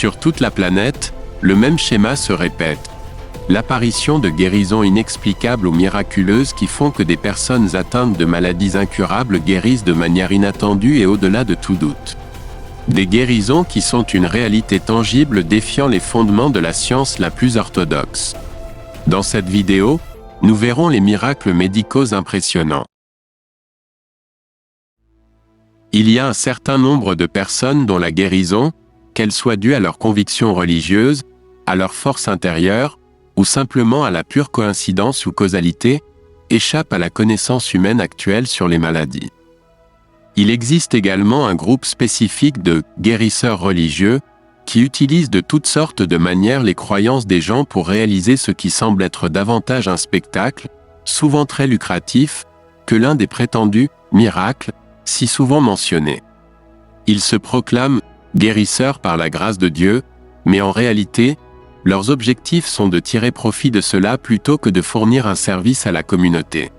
Sur toute la planète, le même schéma se répète. L'apparition de guérisons inexplicables ou miraculeuses qui font que des personnes atteintes de maladies incurables guérissent de manière inattendue et au-delà de tout doute. Des guérisons qui sont une réalité tangible défiant les fondements de la science la plus orthodoxe. Dans cette vidéo, nous verrons les miracles médicaux impressionnants. Il y a un certain nombre de personnes dont la guérison, qu'elle soit due à leur conviction religieuse, à leur force intérieure, ou simplement à la pure coïncidence ou causalité, échappe à la connaissance humaine actuelle sur les maladies. Il existe également un groupe spécifique de guérisseurs religieux qui utilisent de toutes sortes de manières les croyances des gens pour réaliser ce qui semble être davantage un spectacle, souvent très lucratif, que l'un des prétendus miracles, si souvent mentionnés. Ils se proclament guérisseurs par la grâce de Dieu, mais en réalité, leurs objectifs sont de tirer profit de cela plutôt que de fournir un service à la communauté.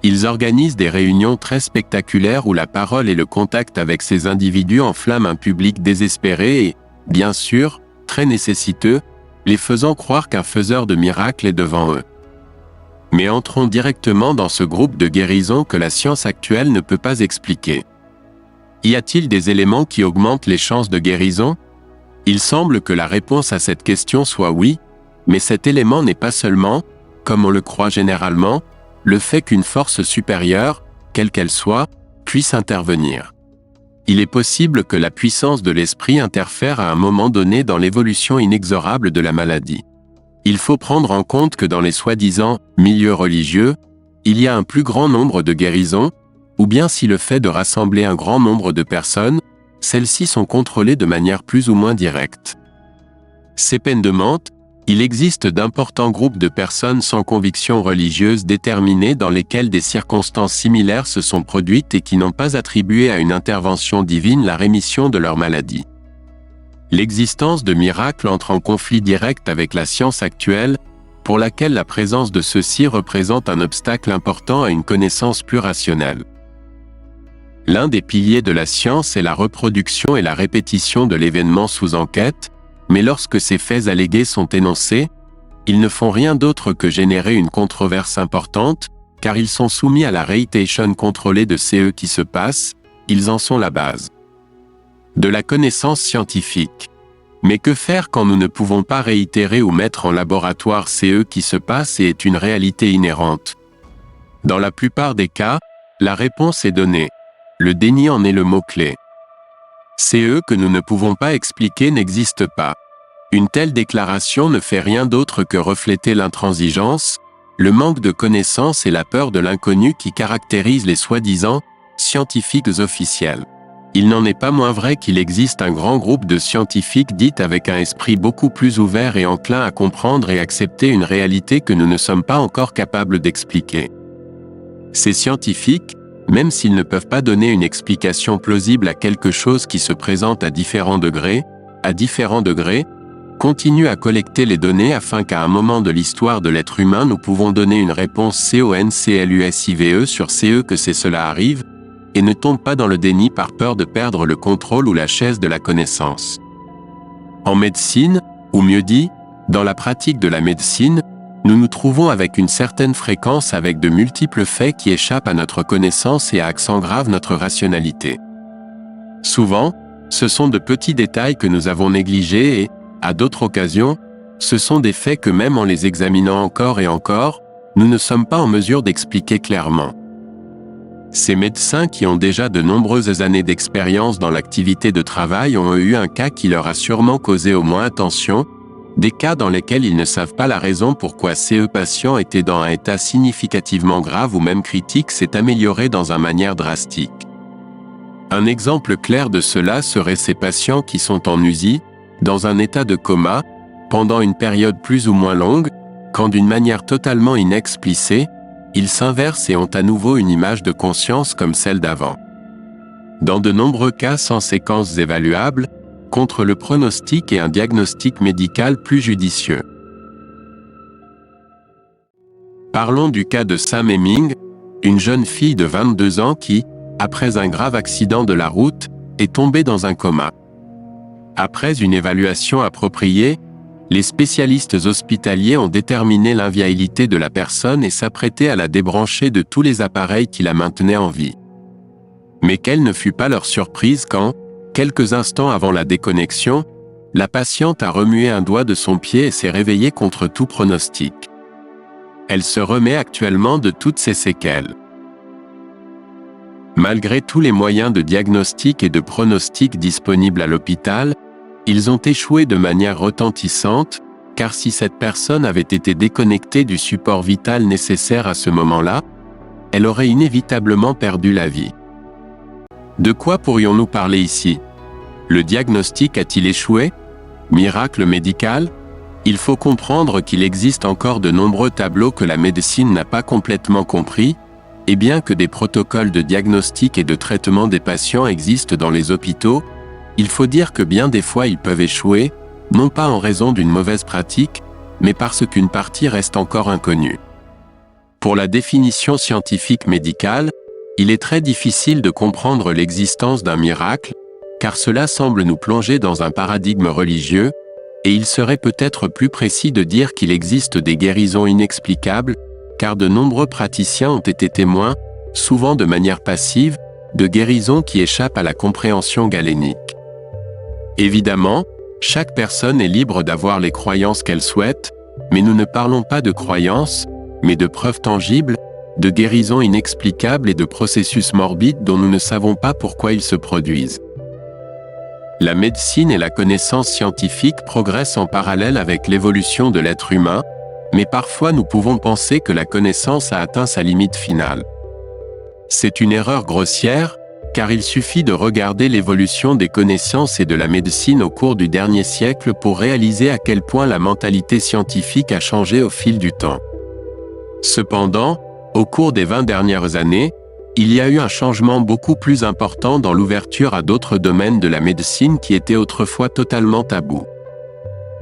Ils organisent des réunions très spectaculaires où la parole et le contact avec ces individus enflamment un public désespéré et, bien sûr, très nécessiteux, les faisant croire qu'un faiseur de miracles est devant eux. Mais entrons directement dans ce groupe de guérisons que la science actuelle ne peut pas expliquer. Y a-t-il des éléments qui augmentent les chances de guérison ? Il semble que la réponse à cette question soit oui, mais cet élément n'est pas seulement, comme on le croit généralement, le fait qu'une force supérieure, quelle qu'elle soit, puisse intervenir. Il est possible que la puissance de l'esprit interfère à un moment donné dans l'évolution inexorable de la maladie. Il faut prendre en compte que dans les soi-disant milieux religieux, il y a un plus grand nombre de guérisons, ou bien si le fait de rassembler un grand nombre de personnes, celles-ci sont contrôlées de manière plus ou moins directe. Cependant, il existe d'importants groupes de personnes sans conviction religieuse déterminée dans lesquelles des circonstances similaires se sont produites et qui n'ont pas attribué à une intervention divine la rémission de leur maladie. L'existence de miracles entre en conflit direct avec la science actuelle, pour laquelle la présence de ceux-ci représente un obstacle important à une connaissance plus rationnelle. L'un des piliers de la science est la reproduction et la répétition de l'événement sous enquête, mais lorsque ces faits allégués sont énoncés, ils ne font rien d'autre que générer une controverse importante, car ils sont soumis à la réitération contrôlée de ce qui se passe, ils en sont la base. De la connaissance scientifique. Mais que faire quand nous ne pouvons pas réitérer ou mettre en laboratoire ce qui se passe et est une réalité inhérente? Dans la plupart des cas, la réponse est donnée. Le déni en est le mot-clé. Ce que nous ne pouvons pas expliquer n'existe pas. Une telle déclaration ne fait rien d'autre que refléter l'intransigeance, le manque de connaissances et la peur de l'inconnu qui caractérisent les soi-disant scientifiques officiels. Il n'en est pas moins vrai qu'il existe un grand groupe de scientifiques dits avec un esprit beaucoup plus ouvert et enclin à comprendre et accepter une réalité que nous ne sommes pas encore capables d'expliquer. Ces scientifiques, même s'ils ne peuvent pas donner une explication plausible à quelque chose qui se présente à différents degrés, continuent à collecter les données afin qu'à un moment de l'histoire de l'être humain nous pouvons donner une réponse conclusive sur ce que cela arrive, et ne tombent pas dans le déni par peur de perdre le contrôle ou la chaise de la connaissance. En médecine, ou mieux dit, dans la pratique de la médecine, nous nous trouvons avec une certaine fréquence avec de multiples faits qui échappent à notre connaissance et accentravent notre rationalité. Souvent, ce sont de petits détails que nous avons négligés et, à d'autres occasions, ce sont des faits que même en les examinant encore et encore, nous ne sommes pas en mesure d'expliquer clairement. Ces médecins qui ont déjà de nombreuses années d'expérience dans l'activité de travail ont eu un cas qui leur a sûrement causé au moins attention, des cas dans lesquels ils ne savent pas la raison pourquoi ce patient était dans un état significativement grave ou même critique s'est amélioré dans une manière drastique. Un exemple clair de cela serait ces patients qui sont en USI, dans un état de coma, pendant une période plus ou moins longue, quand d'une manière totalement inexplicée, ils s'inversent et ont à nouveau une image de conscience comme celle d'avant. Dans de nombreux cas sans séquences évaluables, contre le pronostic et un diagnostic médical plus judicieux. Parlons du cas de Sam Hemming, une jeune fille de 22 ans qui, après un grave accident de la route, est tombée dans un coma. Après une évaluation appropriée, les spécialistes hospitaliers ont déterminé l'inviabilité de la personne et s'apprêtaient à la débrancher de tous les appareils qui la maintenaient en vie. Mais quelle ne fut pas leur surprise quand, quelques instants avant la déconnexion, la patiente a remué un doigt de son pied et s'est réveillée contre tout pronostic. Elle se remet actuellement de toutes ses séquelles. Malgré tous les moyens de diagnostic et de pronostic disponibles à l'hôpital, ils ont échoué de manière retentissante, car si cette personne avait été déconnectée du support vital nécessaire à ce moment-là, elle aurait inévitablement perdu la vie. De quoi pourrions-nous parler ici? Le diagnostic a-t-il échoué? Miracle médical? Il faut comprendre qu'il existe encore de nombreux tableaux que la médecine n'a pas complètement compris, et bien que des protocoles de diagnostic et de traitement des patients existent dans les hôpitaux, il faut dire que bien des fois ils peuvent échouer, non pas en raison d'une mauvaise pratique, mais parce qu'une partie reste encore inconnue. Pour la définition scientifique médicale, il est très difficile de comprendre l'existence d'un miracle, car cela semble nous plonger dans un paradigme religieux, et il serait peut-être plus précis de dire qu'il existe des guérisons inexplicables, car de nombreux praticiens ont été témoins, souvent de manière passive, de guérisons qui échappent à la compréhension galénique. Évidemment, chaque personne est libre d'avoir les croyances qu'elle souhaite, mais nous ne parlons pas de croyances, mais de preuves tangibles, de guérisons inexplicables et de processus morbides dont nous ne savons pas pourquoi ils se produisent. La médecine et la connaissance scientifique progressent en parallèle avec l'évolution de l'être humain, mais parfois nous pouvons penser que la connaissance a atteint sa limite finale. C'est une erreur grossière, car il suffit de regarder l'évolution des connaissances et de la médecine au cours du dernier siècle pour réaliser à quel point la mentalité scientifique a changé au fil du temps. Cependant, au cours des 20 dernières années, il y a eu un changement beaucoup plus important dans l'ouverture à d'autres domaines de la médecine qui étaient autrefois totalement tabous.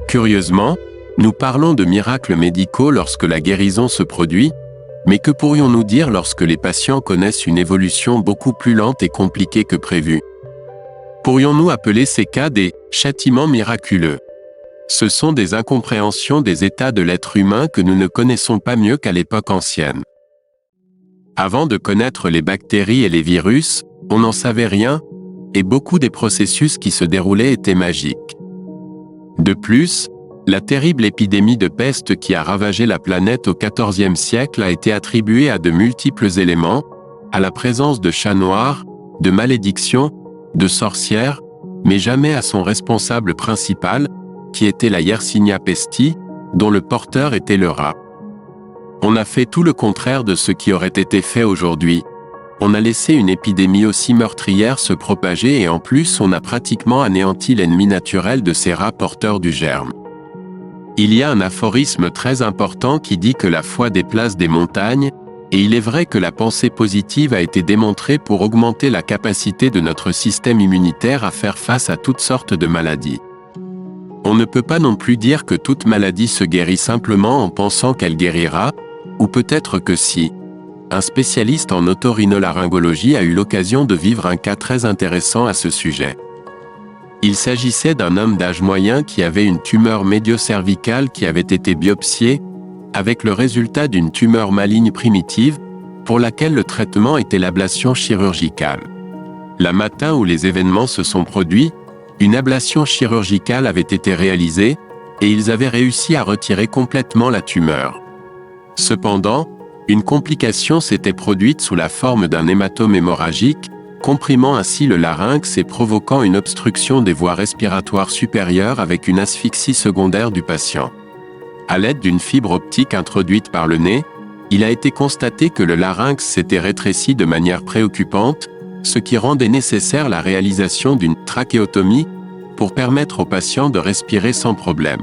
Curieusement, nous parlons de miracles médicaux lorsque la guérison se produit, mais que pourrions-nous dire lorsque les patients connaissent une évolution beaucoup plus lente et compliquée que prévu? Pourrions-nous appeler ces cas des châtiments miraculeux? Ce sont des incompréhensions des états de l'être humain que nous ne connaissons pas mieux qu'à l'époque ancienne. Avant de connaître les bactéries et les virus, on n'en savait rien, et beaucoup des processus qui se déroulaient étaient magiques. De plus, la terrible épidémie de peste qui a ravagé la planète au XIVe siècle a été attribuée à de multiples éléments, à la présence de chats noirs, de malédictions, de sorcières, mais jamais à son responsable principal, qui était la Yersinia pestis, dont le porteur était le rat. On a fait tout le contraire de ce qui aurait été fait aujourd'hui. On a laissé une épidémie aussi meurtrière se propager et en plus on a pratiquement anéanti l'ennemi naturel de ces rats porteurs du germe. Il y a un aphorisme très important qui dit que la foi déplace des montagnes, et il est vrai que la pensée positive a été démontrée pour augmenter la capacité de notre système immunitaire à faire face à toutes sortes de maladies. On ne peut pas non plus dire que toute maladie se guérit simplement en pensant qu'elle guérira, ou peut-être que si. Un spécialiste en otorhinolaryngologie a eu l'occasion de vivre un cas très intéressant à ce sujet. Il s'agissait d'un homme d'âge moyen qui avait une tumeur médio-cervicale qui avait été biopsiée, avec le résultat d'une tumeur maligne primitive, pour laquelle le traitement était l'ablation chirurgicale. Le matin où les événements se sont produits, une ablation chirurgicale avait été réalisée, et ils avaient réussi à retirer complètement la tumeur. Cependant, une complication s'était produite sous la forme d'un hématome hémorragique, comprimant ainsi le larynx et provoquant une obstruction des voies respiratoires supérieures avec une asphyxie secondaire du patient. À l'aide d'une fibre optique introduite par le nez, il a été constaté que le larynx s'était rétréci de manière préoccupante, ce qui rendait nécessaire la réalisation d'une trachéotomie pour permettre au patient de respirer sans problème.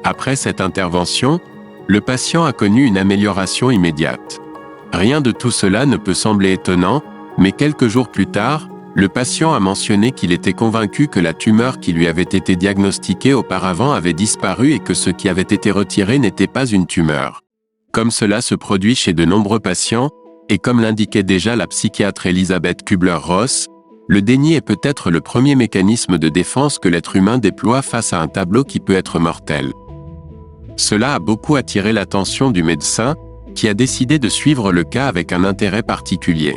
Après cette intervention, le patient a connu une amélioration immédiate. Rien de tout cela ne peut sembler étonnant, mais quelques jours plus tard, le patient a mentionné qu'il était convaincu que la tumeur qui lui avait été diagnostiquée auparavant avait disparu et que ce qui avait été retiré n'était pas une tumeur. Comme cela se produit chez de nombreux patients, et comme l'indiquait déjà la psychiatre Elisabeth Kubler-Ross, Le déni est peut-être le premier mécanisme de défense que l'être humain déploie face à un tableau qui peut être mortel. Cela a beaucoup attiré l'attention du médecin, qui a décidé de suivre le cas avec un intérêt particulier.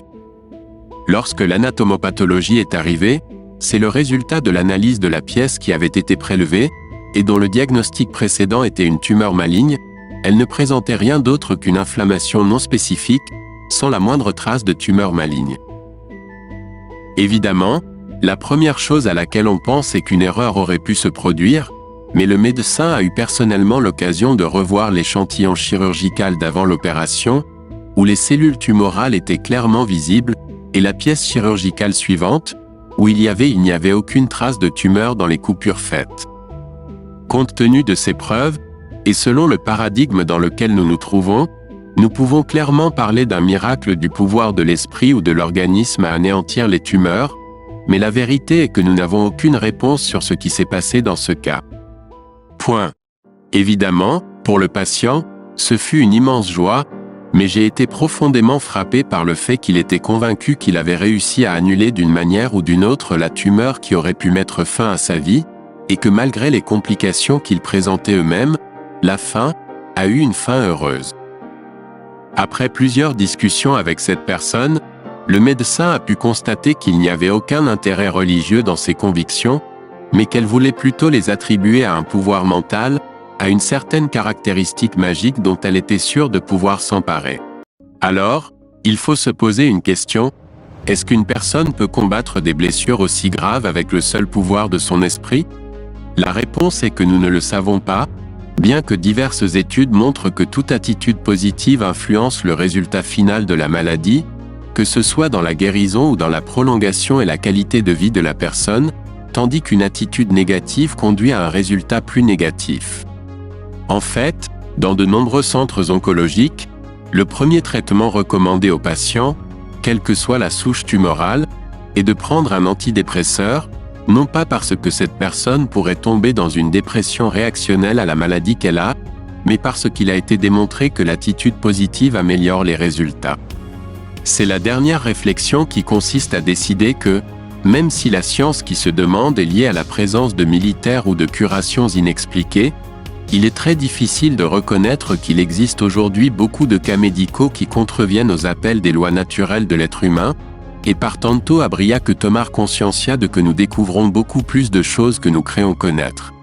Lorsque l'anatomopathologie est arrivée, c'est le résultat de l'analyse de la pièce qui avait été prélevée, et dont le diagnostic précédent était une tumeur maligne. Elle ne présentait rien d'autre qu'une inflammation non spécifique, sans la moindre trace de tumeur maligne. Évidemment, la première chose à laquelle on pense est qu'une erreur aurait pu se produire, mais le médecin a eu personnellement l'occasion de revoir l'échantillon chirurgical d'avant l'opération, où les cellules tumorales étaient clairement visibles, et la pièce chirurgicale suivante, où il n'y avait aucune trace de tumeur dans les coupures faites. Compte tenu de ces preuves, et selon le paradigme dans lequel nous nous trouvons, nous pouvons clairement parler d'un miracle du pouvoir de l'esprit ou de l'organisme à anéantir les tumeurs, mais la vérité est que nous n'avons aucune réponse sur ce qui s'est passé dans ce cas. Point. Évidemment, pour le patient, ce fut une immense joie, mais j'ai été profondément frappé par le fait qu'il était convaincu qu'il avait réussi à annuler d'une manière ou d'une autre la tumeur qui aurait pu mettre fin à sa vie, et que malgré les complications qu'il présentait eux-mêmes, la fin a eu une fin heureuse. Après plusieurs discussions avec cette personne, le médecin a pu constater qu'il n'y avait aucun intérêt religieux dans ses convictions, mais qu'elle voulait plutôt les attribuer à un pouvoir mental, à une certaine caractéristique magique dont elle était sûre de pouvoir s'emparer. Alors, il faut se poser une question: est-ce qu'une personne peut combattre des blessures aussi graves avec le seul pouvoir de son esprit? La réponse est que nous ne le savons pas, bien que diverses études montrent que toute attitude positive influence le résultat final de la maladie, que ce soit dans la guérison ou dans la prolongation et la qualité de vie de la personne, tandis qu'une attitude négative conduit à un résultat plus négatif. En fait, dans de nombreux centres oncologiques, le premier traitement recommandé aux patients, quelle que soit la souche tumorale, est de prendre un antidépresseur, non pas parce que cette personne pourrait tomber dans une dépression réactionnelle à la maladie qu'elle a, mais parce qu'il a été démontré que l'attitude positive améliore les résultats. C'est la dernière réflexion qui consiste à décider que, même si la science qui se demande est liée à la présence de militaires ou de curations inexpliquées, il est très difficile de reconnaître qu'il existe aujourd'hui beaucoup de cas médicaux qui contreviennent aux appels des lois naturelles de l'être humain, et par tanto abria que tomar conscientia de que nous découvrons beaucoup plus de choses que nous créons connaître.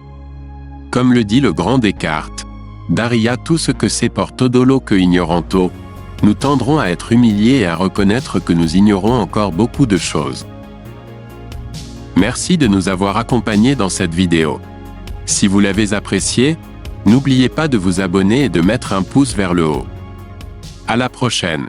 Comme le dit le grand Descartes, daria tout ce que c'est por todo lo que ignoranto, nous tendrons à être humiliés et à reconnaître que nous ignorons encore beaucoup de choses. Merci de nous avoir accompagnés dans cette vidéo. Si vous l'avez apprécié, n'oubliez pas de vous abonner et de mettre un pouce vers le haut. À la prochaine.